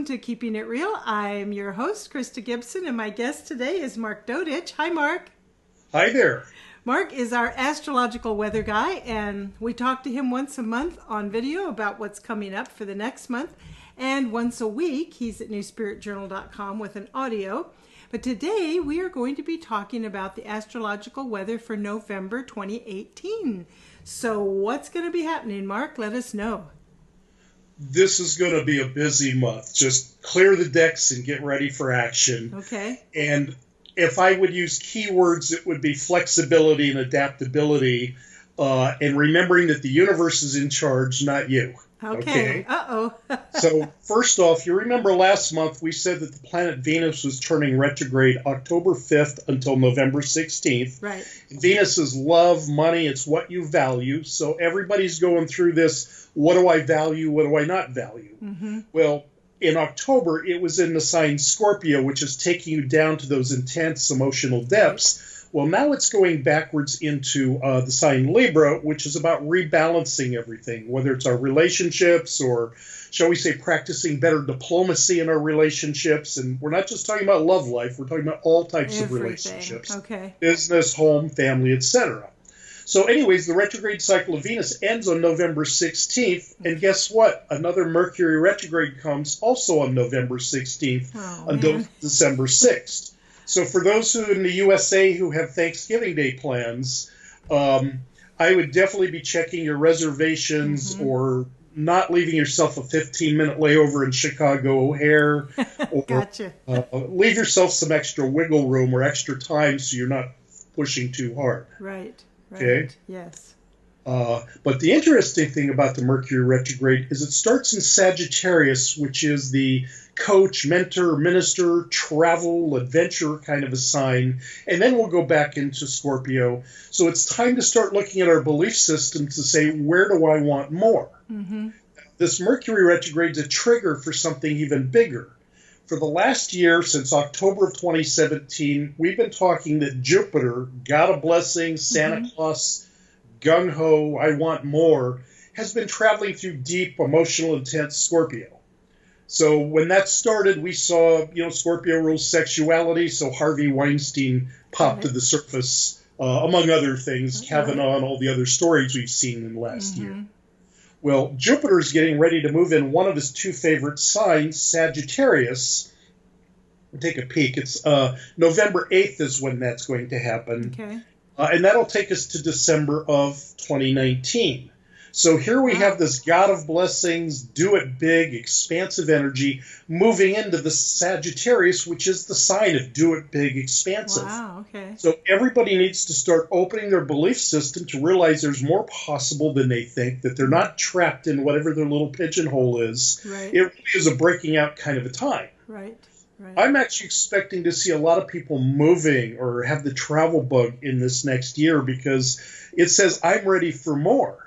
welcome to Keeping It Real. I'm your host, Krista Gibson, and my guest today is Mark Dodich. Hi, Mark. Hi there. Mark is our astrological weather guy, and we talk to him once a month on video about what's coming up for the next month. And once a week, he's at newspiritjournal.com with an audio. But today, we are going to be talking about the astrological weather for November 2018. So what's going to be happening, Mark? Let us know. This is going to be a busy month. Just clear the decks and get ready for action. Okay. And if I would use keywords, it would be flexibility and adaptability, and remembering that the universe is in charge, not you. Okay. Uh-oh. So first off, you remember last month we said that the planet Venus was turning retrograde October 5th until November 16th. Right. Venus is love, money, it's what you value. So everybody's going through this, what do I value, what do I not value? Mm-hmm. Well, in October, it was in the sign Scorpio, which is taking you down to those intense emotional depths. Well, now it's going backwards into the sign Libra, which is about rebalancing everything, whether it's our relationships or, shall we say, practicing better diplomacy in our relationships. And we're not just talking about love life, we're talking about all types of relationships. Okay. Business, home, family, etc. So anyways, the retrograde cycle of Venus ends on November 16th. And guess what? Another Mercury retrograde comes also on November 16th until December 6th. So for those who in the USA who have Thanksgiving Day plans, I would definitely be checking your reservations or not leaving yourself a 15-minute layover in Chicago O'Hare. Or, Gotcha. Leave yourself some extra wiggle room or extra time so you're not pushing too hard. Right. Okay? Yes. But the interesting thing about the Mercury retrograde is it starts in Sagittarius, which is the coach, mentor, minister, travel, adventure kind of a sign. And then we'll go back into Scorpio. So it's time to start looking at our belief system to say, where do I want more? Mm-hmm. This Mercury retrograde is a trigger for something even bigger. For the last year, since October of 2017, we've been talking that Jupiter, God of blessings, Santa Claus, gung-ho, I want more, has been traveling through deep, emotional, intense Scorpio. So when that started, we saw, Scorpio rules sexuality, so Harvey Weinstein popped to the surface, among other things, Kavanaugh and all the other stories we've seen in the last year. Well, Jupiter's getting ready to move in one of his two favorite signs, Sagittarius. Take a peek. It's November 8th is when that's going to happen. Okay. And that'll take us to December of 2019. So here we have this God of blessings, do it big, expansive energy moving into the Sagittarius, which is the sign of do it big, expansive. Wow, okay. So everybody needs to start opening their belief system to realize there's more possible than they think, that they're not trapped in whatever their little pigeonhole is. Right. It really is a breaking out kind of a time. Right. I'm actually expecting to see a lot of people moving or have the travel bug in this next year because it says, I'm ready for more.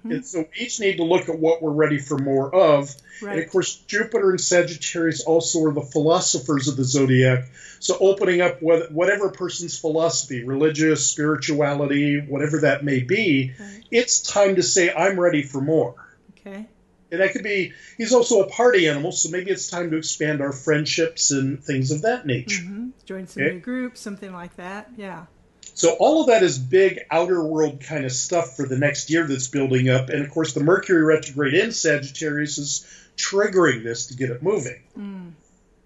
And so we each need to look at what we're ready for more of. Right. And of course, Jupiter and Sagittarius also are the philosophers of the zodiac. So opening up whatever person's philosophy, religious, spirituality, whatever that may be, it's time to say, I'm ready for more. Okay. And that could be, he's also a party animal, so maybe it's time to expand our friendships and things of that nature. Join some new groups, something like that. Yeah. So all of that is big outer world kind of stuff for the next year that's building up. And of course, the Mercury retrograde in Sagittarius is triggering this to get it moving.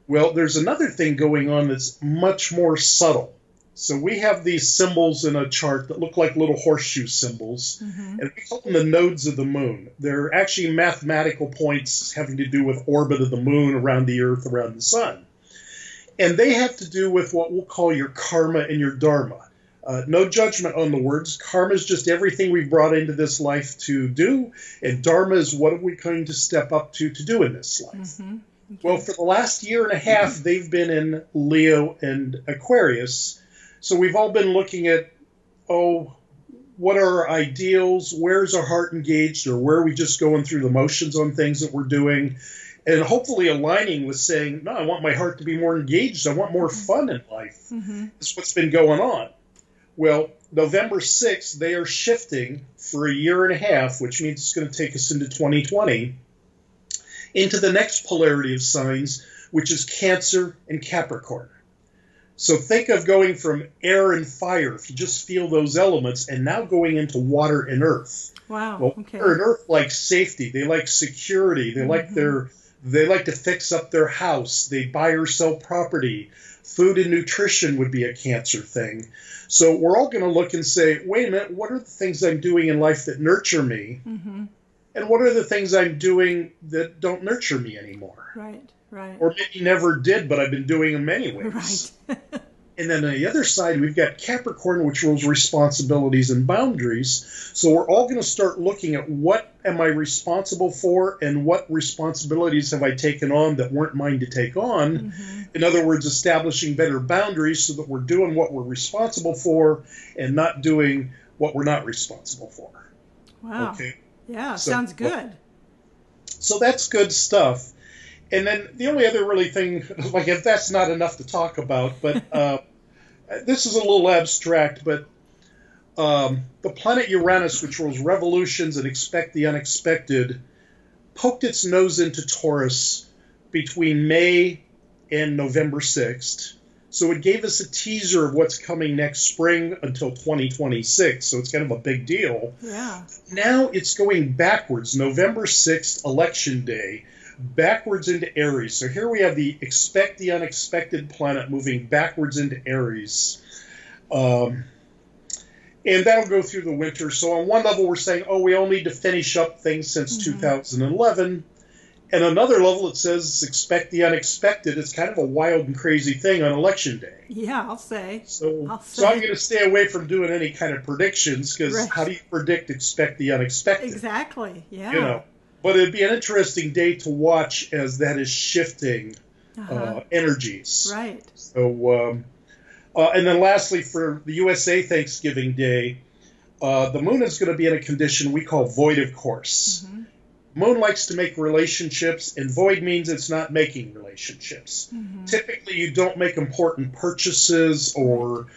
Well, there's another thing going on that's much more subtle. So we have these symbols in a chart that look like little horseshoe symbols, and we call them the nodes of the moon. They're actually mathematical points having to do with orbit of the moon around the Earth, around the sun. And they have to do with what we'll call your karma and your dharma. No judgment on the words. Karma is just everything we've brought into this life to do, and dharma is what are we going to step up to do in this life. Okay. Well, for the last year and a half, they've been in Leo and Aquarius. So we've all been looking at, what are our ideals? Where's our heart engaged? Or where are we just going through the motions on things that we're doing? And hopefully aligning with saying, no, I want my heart to be more engaged. I want more fun in life. That's what's been going on. Well, November 6th, they are shifting for a year and a half, which means it's going to take us into 2020. into the next polarity of signs, which is Cancer and Capricorn. So think of going from air and fire, if you just feel those elements, and now going into water and earth. Wow. Well, Okay. water and earth like safety. They like security. They like they like to fix up their house. They buy or sell property. Food and nutrition would be a Cancer thing. So we're all going to look and say, wait a minute, what are the things I'm doing in life that nurture me? And what are the things I'm doing that don't nurture me anymore? Right. Right. Or maybe never did, but I've been doing them anyways. Right. And then on the other side, we've got Capricorn, which rules responsibilities and boundaries. So we're all going to start looking at what am I responsible for and what responsibilities have I taken on that weren't mine to take on. In other words, establishing better boundaries so that we're doing what we're responsible for and not doing what we're not responsible for. Wow. Okay. Yeah, sounds good. So that's good stuff. And then the only other really thing, like if that's not enough to talk about, but this is a little abstract, but the planet Uranus, which rules revolutions and expect the unexpected, poked its nose into Taurus between May and November 6th. So it gave us a teaser of what's coming next spring until 2026. So it's kind of a big deal. Yeah. Now it's going backwards, November 6th, Election Day, backwards into Aries. So here we have the expect the unexpected planet moving backwards into Aries. And that'll go through the winter. So on one level, we're saying, oh, we all need to finish up things since 2011. And another level, it says expect the unexpected. It's kind of a wild and crazy thing on Election Day. Yeah, I'll say. So I'm going to stay away from doing any kind of predictions because how do you predict expect the unexpected? Exactly, yeah. You know. But it'd be an interesting day to watch as that is shifting energies. Right. So, and then lastly, for the USA Thanksgiving Day, the moon is going to be in a condition we call void of course. Moon likes to make relationships, and void means it's not making relationships. Typically, you don't make important purchases or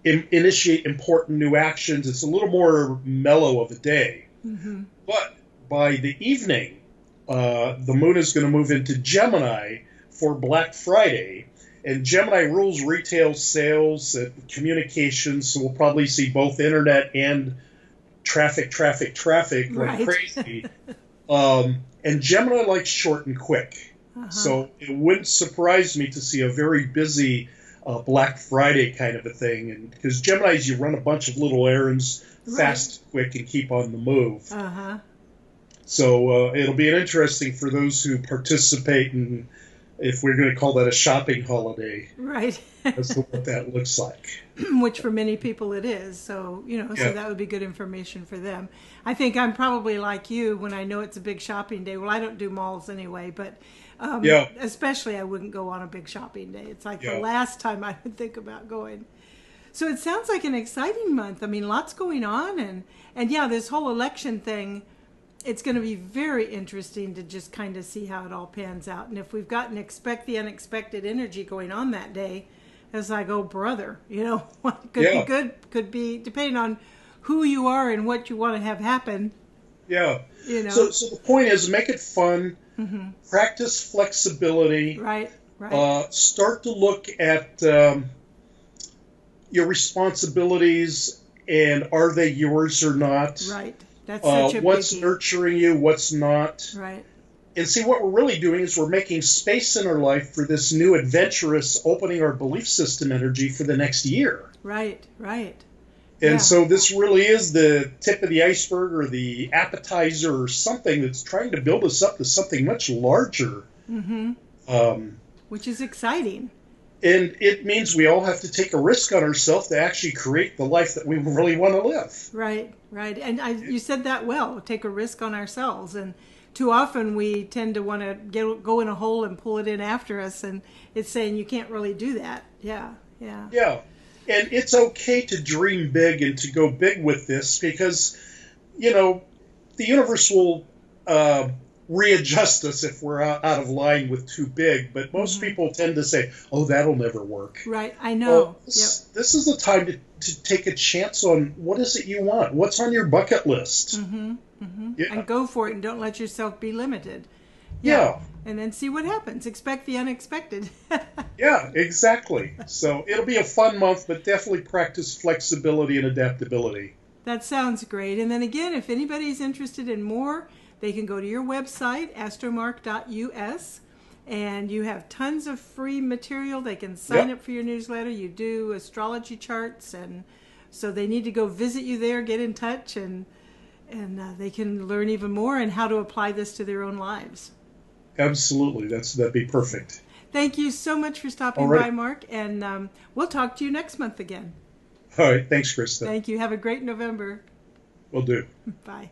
initiate important new actions. It's a little more mellow of a day. But by the evening, the moon is going to move into Gemini for Black Friday. And Gemini rules retail sales and communications, so we'll probably see both internet and traffic like crazy. And Gemini likes short and quick. So it wouldn't surprise me to see a very busy Black Friday kind of a thing. And because Geminis, you run a bunch of little errands fast, quick, and keep on the move. So it'll be interesting for those who participate in, if we're going to call that a shopping holiday. Right. As to what that looks like. Which for many people it is. So, so that would be good information for them. I think I'm probably like you when I know it's a big shopping day. Well, I don't do malls anyway, but especially I wouldn't go on a big shopping day. It's like the last time I would think about going. So it sounds like an exciting month. I mean, lots going on. And yeah, this whole election thing, it's going to be very interesting to just kind of see how it all pans out. And if we've got an expect the unexpected energy going on that day, it's like, oh, brother, could be good, could be, depending on who you are and what you want to have happen. Yeah. So the point is, make it fun, practice flexibility. Right. Start to look at your responsibilities and are they yours or not. Right. That's such a what's biggie. nurturing you, what's not. Right. And see, what we're really doing is we're making space in our life for this new adventurous, opening our belief system energy for the next year. Right. And so this really is the tip of the iceberg or the appetizer or something that's trying to build us up to something much larger. Which is exciting. And it means we all have to take a risk on ourselves to actually create the life that we really want to live. Right. And you said that well, take a risk on ourselves. And too often we tend to want to go in a hole and pull it in after us. And it's saying you can't really do that. Yeah. And it's okay to dream big and to go big with this because, the universe will readjust us if we're out of line with too big. But most people tend to say, oh, that'll never work. Right, I know. Well, this is the time to take a chance on what is it you want? What's on your bucket list? And go for it and don't let yourself be limited. Yeah. And then see what happens. Expect the unexpected. Yeah, exactly. So it'll be a fun month, but definitely practice flexibility and adaptability. That sounds great. And then again, if anybody's interested in more, they can go to your website, astromark.us, and you have tons of free material. They can sign up for your newsletter. You do astrology charts, and so they need to go visit you there, get in touch, and they can learn even more and how to apply this to their own lives. Absolutely. That'd be perfect. Thank you so much for stopping by, Mark, and we'll talk to you next month again. All right. Thanks, Krista. Thank you. Have a great November. Will do. Bye.